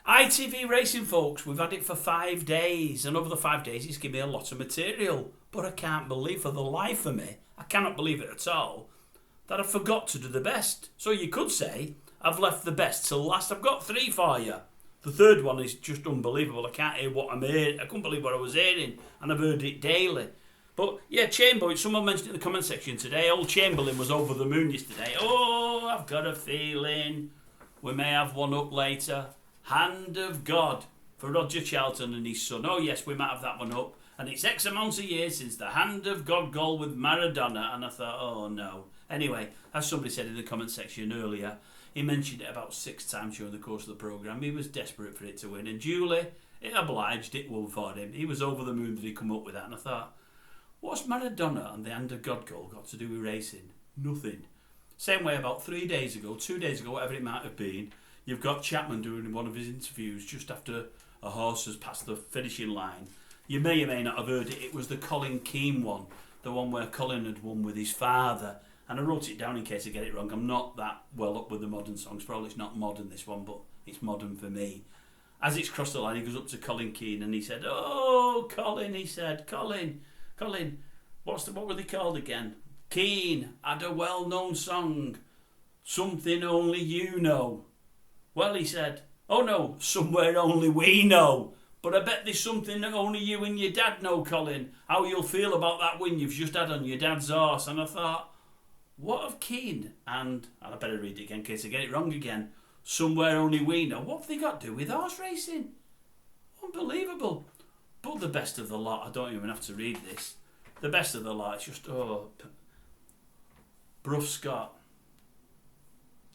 ITV Racing, folks, we've had it for 5 days, and over the 5 days it's given me a lot of material. But I can't believe for the life of me, I cannot believe it at all, that I forgot to do the best. So you could say I've left the best till last. I've got 3 for you. The third one is just unbelievable. I can't hear what I'm hearing. I couldn't believe what I was hearing, and I've heard it daily. But yeah, Chamberlain, someone mentioned it in the comment section today, old Chamberlain was over the moon yesterday. Oh, I've got a feeling we may have one up later. Hand of God for Roger Charlton and his son. Oh yes, we might have that one up. And it's X amount of years since the Hand of God goal with Maradona. And I thought, oh no. Anyway, as somebody said in the comment section earlier, he mentioned it about 6 times during the course of the programme. He was desperate for it to win. And duly, it obliged, it won for him. He was over the moon that he come up with that. And I thought, what's Maradona and the Hand of God goal got to do with racing? Nothing. Same way about 3 days ago, 2 days ago, whatever it might have been, you've got Chapman doing one of his interviews just after a horse has passed the finishing line. You may or may not have heard it. It was the Colin Keane one, the one where Colin had won with his father. And I wrote it down in case I get it wrong. I'm not that well up with the modern songs. Probably it's not modern, this one, but it's modern for me. As it's crossed the line, he goes up to Colin Keane and he said, "Oh, Colin," he said, Colin, what were they called again? Keane had a well-known song, Something Only You Know. Well, he said, "Oh no, somewhere only we know. But I bet there's something that only you and your dad know, Colin. How you'll feel about that win you've just had on your dad's horse." And I thought, what of Keane? And I better read it again in case I get it wrong again. Somewhere only we know. What have they got to do with horse racing? Unbelievable. But the best of the lot, I don't even have to read this. The best of the lot is just, Bruff Scott.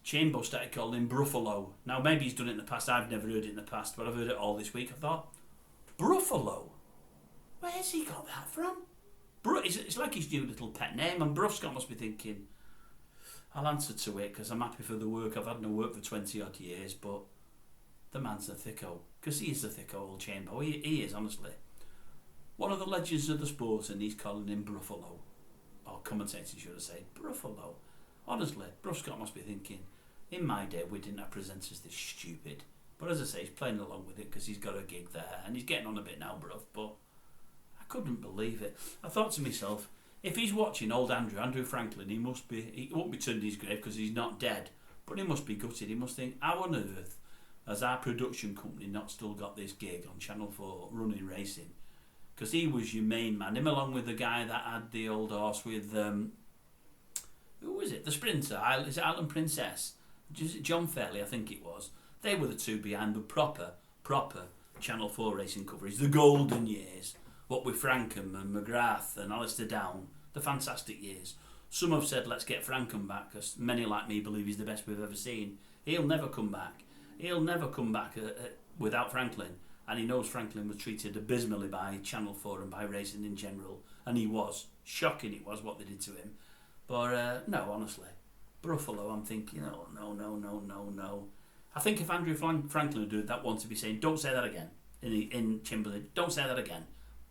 Chambo started calling him Bruffalo. Now, maybe he's done it in the past. I've never heard it in the past, but I've heard it all this week. I thought, Bruffalo? Where's he got that from? It's like his new little pet name, and Bruff Scott must be thinking, I'll answer to it because I'm happy for the work. I've had no work for 20-odd years, but the man's a thicko. Because he is a thicko, old Chambo. He is, honestly. One of the legends of the sport, and he's calling him Bruffalo. Or commentating, should I say. Bruffalo. Honestly, Bruff Scott must be thinking, in my day we didn't have presenters this stupid. But as I say, he's playing along with it because he's got a gig there and he's getting on a bit now, Bruff. But I couldn't believe it. I thought to myself, if he's watching old Andrew Franklin, he won't be turned in his grave because he's not dead. But he must be gutted. He must think, how on earth has our production company not still got this gig on Channel 4 running racing? Because he was your main man. Him along with the guy that had the old horse with... who was it? The sprinter. Is it Island Princess? John Fairley, I think it was. They were the two behind the proper Channel 4 racing coverage. The golden years. What with Frankham and McGrath and Alistair Down. The fantastic years. Some have said, let's get Frankham back, because many like me believe he's the best we've ever seen. He'll never come back. He'll never come back without Franklin. And he knows Franklin was treated abysmally by Channel 4 and by racing in general. And he was. Shocking it was what they did to him. But no, honestly, Bruffalo, I'm thinking, oh, no. I think if Andrew Franklin had done that once, to be saying, don't say that again, in Chamberlain, don't say that again.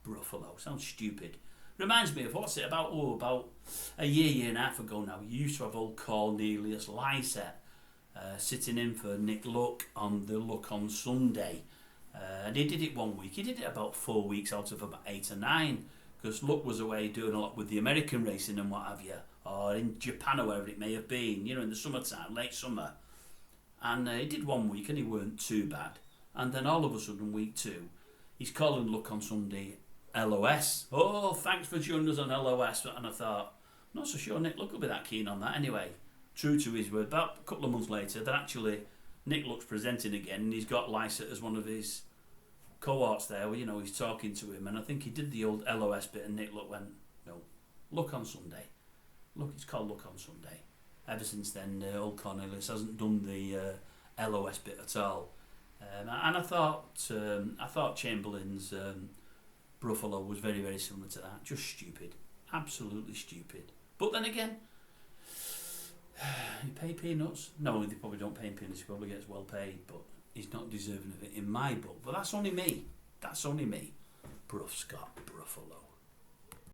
Bruffalo, sounds stupid. Reminds me of, about a year and a half ago now, you used to have old Cornelius Lysett sitting in for Nick Luck on the Luck on Sunday. And he did it 1 week. He did it about 4 weeks out of about 8 or 9, because Luck was away doing a lot with the American racing and what have you, or in Japan or wherever it may have been, in the summertime, late summer. And he did 1 week and he weren't too bad. And then all of a sudden, week 2, he's calling Luck on Sunday LOS. Oh, thanks for joining us on LOS. And I thought, not so sure Nick Luck will be that keen on that. Anyway, true to his word, about a couple of months later, that actually Nick Luck's presenting again, and he's got Lysett as one of his cohorts there, where, he's talking to him, and I think he did the old LOS bit, and Nick Luck went, no, Luck on Sunday. Look, it's called Luck on Sunday. Ever since then, old Cornelius hasn't done the LOS bit at all. And I thought Chamberlain's Bruffalo was very, very similar to that. Just stupid. Absolutely stupid. But then again, you pay peanuts? No, they probably don't pay him peanuts. He probably gets well paid, but he's not deserving of it in my book. But that's only me. Bruff Scott, Bruffalo.